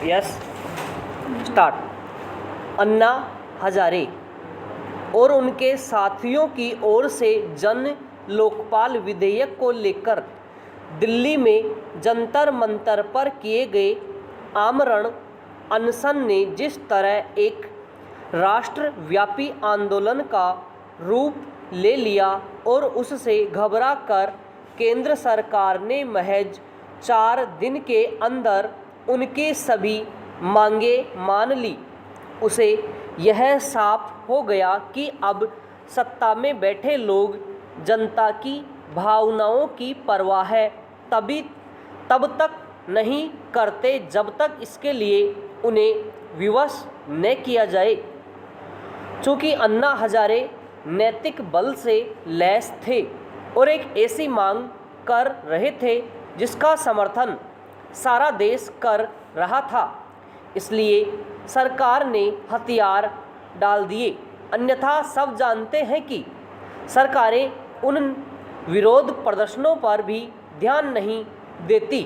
Yes start. Anna Hazare और उनके साथियों की ओर से जन लोकपाल विधेयक को लेकर दिल्ली में जंतर मंतर पर किए गए आमरण अनशन ने जिस तरह एक राष्ट्रव्यापी आंदोलन का रूप ले लिया और उससे घबरा कर केंद्र सरकार ने महज 4 दिन के अंदर उनकी सभी मांगें मान ली, उसे यह साफ हो गया कि अब सत्ता में बैठे लोग जनता की भावनाओं की परवाह तब तक नहीं करते जब तक इसके लिए उन्हें विवश न किया जाए। चूँकि अन्ना हजारे नैतिक बल से लैस थे और एक ऐसी मांग कर रहे थे जिसका समर्थन सारा देश कर रहा था, इसलिए सरकार ने हथियार डाल दिए। अन्यथा सब जानते हैं कि सरकारें उन विरोध प्रदर्शनों पर भी ध्यान नहीं देती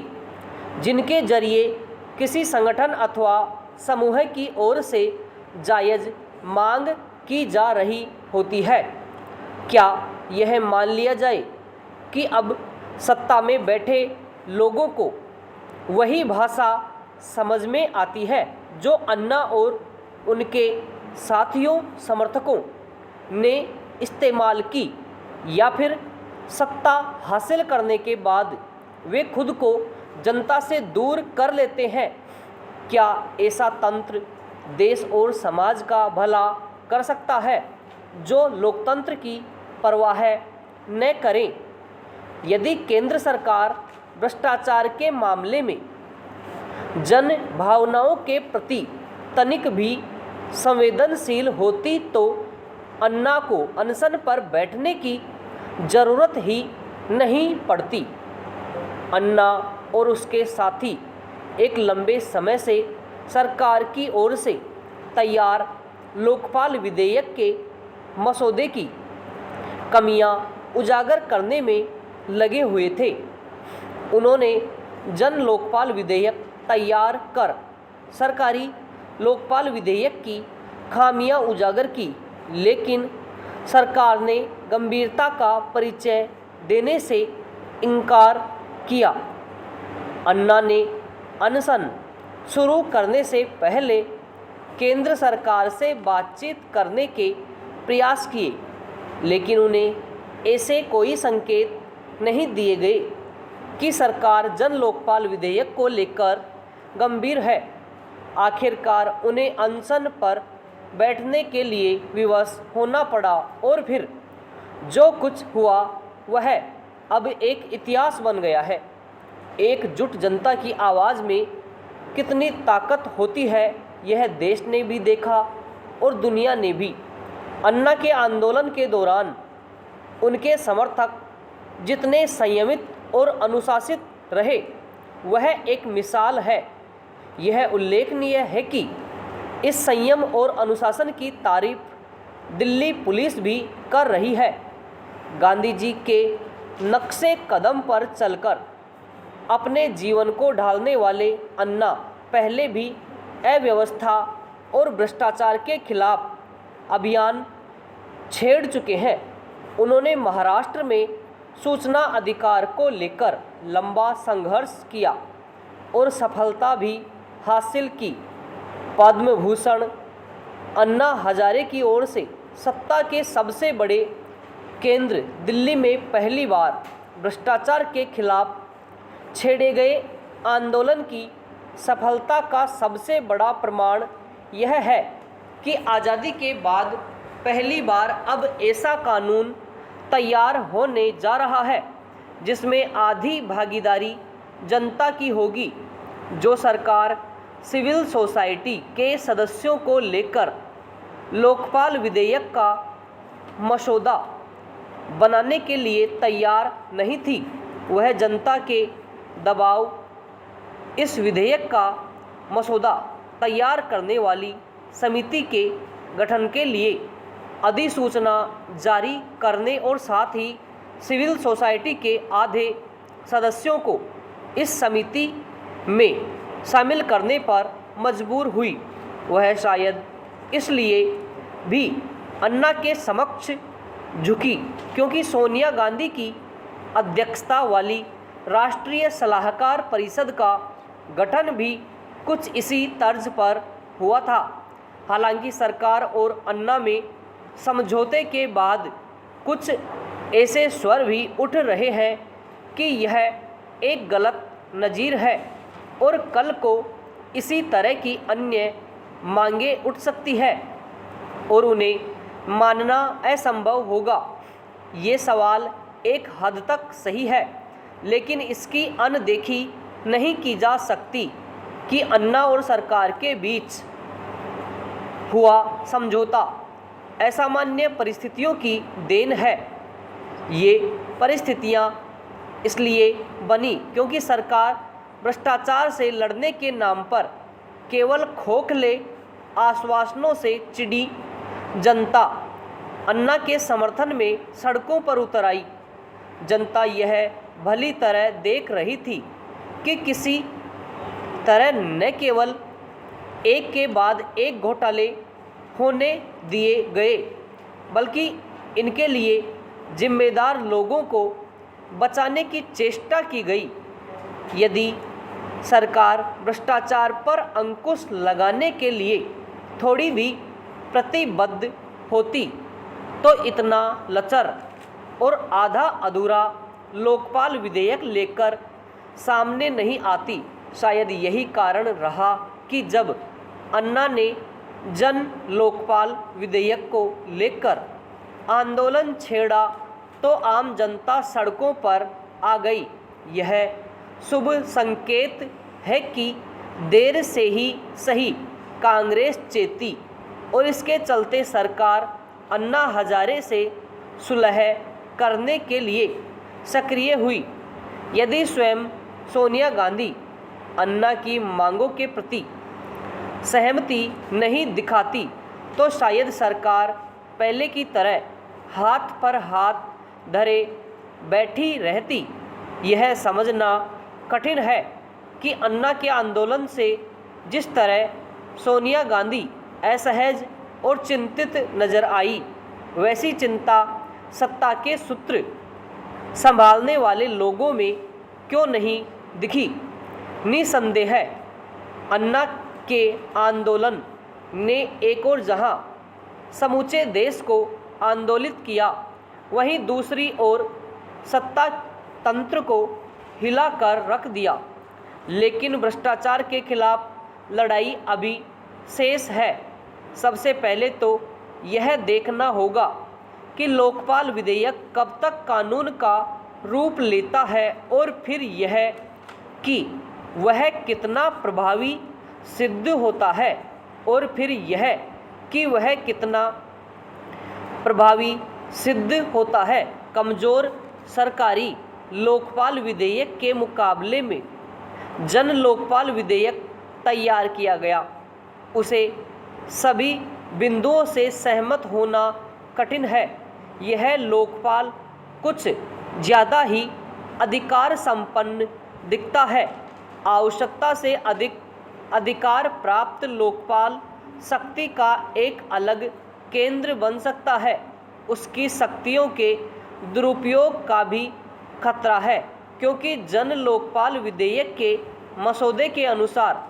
जिनके जरिए किसी संगठन अथवा समूह की ओर से जायज़ मांग की जा रही होती है। क्या यह मान लिया जाए कि अब सत्ता में बैठे लोगों को वही भाषा समझ में आती है जो अन्ना और उनके साथियों समर्थकों ने इस्तेमाल की, या फिर सत्ता हासिल करने के बाद वे खुद को जनता से दूर कर लेते हैं? क्या ऐसा तंत्र देश और समाज का भला कर सकता है जो लोकतंत्र की परवाह न करें? यदि केंद्र सरकार भ्रष्टाचार के मामले में जन भावनाओं के प्रति तनिक भी संवेदनशील होती तो अन्ना को अनशन पर बैठने की जरूरत ही नहीं पड़ती। अन्ना और उसके साथी एक लंबे समय से सरकार की ओर से तैयार लोकपाल विधेयक के मसौदे की कमियां उजागर करने में लगे हुए थे। उन्होंने जन लोकपाल विधेयक तैयार कर सरकारी लोकपाल विधेयक की खामियां उजागर की, लेकिन सरकार ने गंभीरता का परिचय देने से इनकार किया। अन्ना ने अनशन शुरू करने से पहले केंद्र सरकार से बातचीत करने के प्रयास किए, लेकिन उन्हें ऐसे कोई संकेत नहीं दिए गए कि सरकार जन लोकपाल विधेयक को लेकर गंभीर है। आखिरकार उन्हें अनशन पर बैठने के लिए विवश होना पड़ा और फिर जो कुछ हुआ वह अब एक इतिहास बन गया है। एकजुट जनता की आवाज़ में कितनी ताकत होती है यह देश ने भी देखा और दुनिया ने भी। अन्ना के आंदोलन के दौरान उनके समर्थक जितने संयमित और अनुशासित रहे वह एक मिसाल है। यह उल्लेखनीय है कि इस संयम और अनुशासन की तारीफ दिल्ली पुलिस भी कर रही है। गांधी जी के नक्शे कदम पर चलकर अपने जीवन को ढालने वाले अन्ना पहले भी अव्यवस्था और भ्रष्टाचार के खिलाफ अभियान छेड़ चुके हैं। उन्होंने महाराष्ट्र में सूचना अधिकार को लेकर लंबा संघर्ष किया और सफलता भी हासिल की। पद्म भूषण अन्ना हजारे की ओर से सत्ता के सबसे बड़े केंद्र दिल्ली में पहली बार भ्रष्टाचार के खिलाफ छेड़े गए आंदोलन की सफलता का सबसे बड़ा प्रमाण यह है कि आज़ादी के बाद पहली बार अब ऐसा कानून तैयार होने जा रहा है जिसमें आधी भागीदारी जनता की होगी, जो सरकार सिविल सोसाइटी के सदस्यों को लेकर लोकपाल विधेयक का मसौदा बनाने के लिए तैयार नहीं थी। वह जनता के दबाव इस विधेयक का मसौदा तैयार करने वाली समिति के गठन के लिए अधिसूचना जारी करने और साथ ही सिविल सोसाइटी के आधे सदस्यों को इस समिति में शामिल करने पर मजबूर हुई। वह शायद इसलिए भी अन्ना के समक्ष झुकी क्योंकि सोनिया गांधी की अध्यक्षता वाली राष्ट्रीय सलाहकार परिषद का गठन भी कुछ इसी तर्ज पर हुआ था। हालांकि सरकार और अन्ना में समझौते के बाद कुछ ऐसे स्वर भी उठ रहे हैं कि यह एक गलत नज़ीर है और कल को इसी तरह की अन्य मांगें उठ सकती है और उन्हें मानना असंभव होगा। ये सवाल एक हद तक सही है, लेकिन इसकी अनदेखी नहीं की जा सकती कि अन्ना और सरकार के बीच हुआ समझौता असामान्य परिस्थितियों की देन है। ये परिस्थितियां इसलिए बनी क्योंकि सरकार भ्रष्टाचार से लड़ने के नाम पर केवल खोखले आश्वासनों से चिढ़ी जनता अन्ना के समर्थन में सड़कों पर उतर आई। जनता यह भली तरह देख रही थी कि किसी तरह न केवल एक के बाद एक घोटाले होने दिए गए, बल्कि इनके लिए जिम्मेदार लोगों को बचाने की चेष्टा की गई। यदि सरकार भ्रष्टाचार पर अंकुश लगाने के लिए थोड़ी भी प्रतिबद्ध होती तो इतना लचर और आधा अधूरा लोकपाल विधेयक लेकर सामने नहीं आती। शायद यही कारण रहा कि जब अन्ना ने जन लोकपाल विधेयक को लेकर आंदोलन छेड़ा तो आम जनता सड़कों पर आ गई। यह शुभ संकेत है कि देर से ही सही कांग्रेस चेती और इसके चलते सरकार अन्ना हजारे से सुलह करने के लिए सक्रिय हुई। यदि स्वयं सोनिया गांधी अन्ना की मांगों के प्रति सहमति नहीं दिखाती तो शायद सरकार पहले की तरह हाथ पर हाथ धरे बैठी रहती। यह समझना कठिन है कि अन्ना के आंदोलन से जिस तरह सोनिया गांधी असहज और चिंतित नजर आई, वैसी चिंता सत्ता के सूत्र संभालने वाले लोगों में क्यों नहीं दिखी। निसंदेह अन्ना के आंदोलन ने एक और जहां समूचे देश को आंदोलित किया, वहीं दूसरी ओर सत्ता तंत्र को हिलाकर रख दिया। लेकिन भ्रष्टाचार के खिलाफ लड़ाई अभी शेष है। सबसे पहले तो यह देखना होगा कि लोकपाल विधेयक कब तक कानून का रूप लेता है और फिर यह कि वह कितना प्रभावी सिद्ध होता है और फिर यह कि वह कितना प्रभावी सिद्ध होता है। कमज़ोर सरकारी लोकपाल विधेयक के मुकाबले में जन लोकपाल विधेयक तैयार किया गया। उसे सभी बिंदुओं से सहमत होना कठिन है। यह लोकपाल कुछ ज़्यादा ही अधिकार संपन्न दिखता है। आवश्यकता से अधिक अधिकार प्राप्त लोकपाल शक्ति का एक अलग केंद्र बन सकता है। उसकी शक्तियों के दुरुपयोग का भी खतरा है, क्योंकि जन लोकपाल विधेयक के मसौदे के अनुसार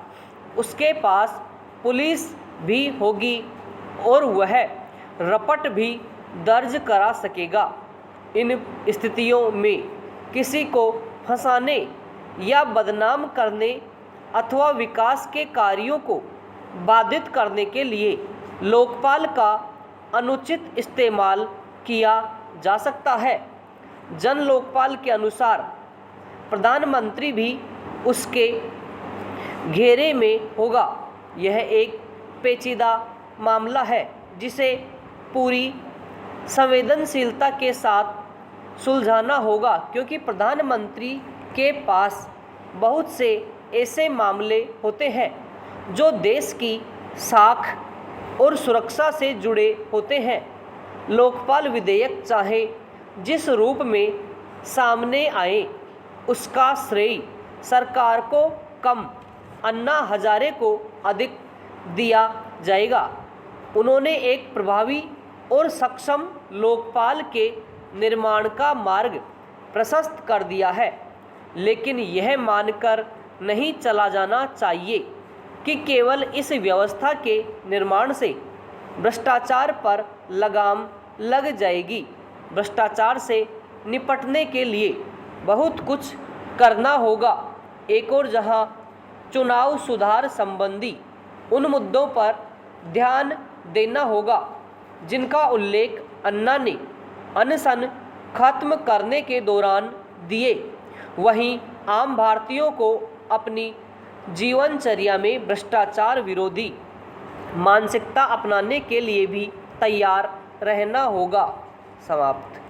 उसके पास पुलिस भी होगी और वह रपट भी दर्ज करा सकेगा। इन स्थितियों में किसी को फंसाने या बदनाम करने अथवा विकास के कार्यों को बाधित करने के लिए लोकपाल का अनुचित इस्तेमाल किया जा सकता है। जन लोकपाल के अनुसार प्रधानमंत्री भी उसके घेरे में होगा। यह एक पेचीदा मामला है जिसे पूरी संवेदनशीलता के साथ सुलझाना होगा, क्योंकि प्रधानमंत्री के पास बहुत से ऐसे मामले होते हैं जो देश की साख और सुरक्षा से जुड़े होते हैं। लोकपाल विधेयक चाहे जिस रूप में सामने आए, उसका श्रेय सरकार को कम अन्ना हजारे को अधिक दिया जाएगा। उन्होंने एक प्रभावी और सक्षम लोकपाल के निर्माण का मार्ग प्रशस्त कर दिया है, लेकिन यह मानकर नहीं चला जाना चाहिए कि केवल इस व्यवस्था के निर्माण से भ्रष्टाचार पर लगाम लग जाएगी। भ्रष्टाचार से निपटने के लिए बहुत कुछ करना होगा। एक और जहां चुनाव सुधार संबंधी उन मुद्दों पर ध्यान देना होगा जिनका उल्लेख अन्ना ने अनशन खत्म करने के दौरान दिए, वहीं आम भारतीयों को अपनी जीवनचर्या में भ्रष्टाचार विरोधी मानसिकता अपनाने के लिए भी तैयार रहना होगा। समाप्त।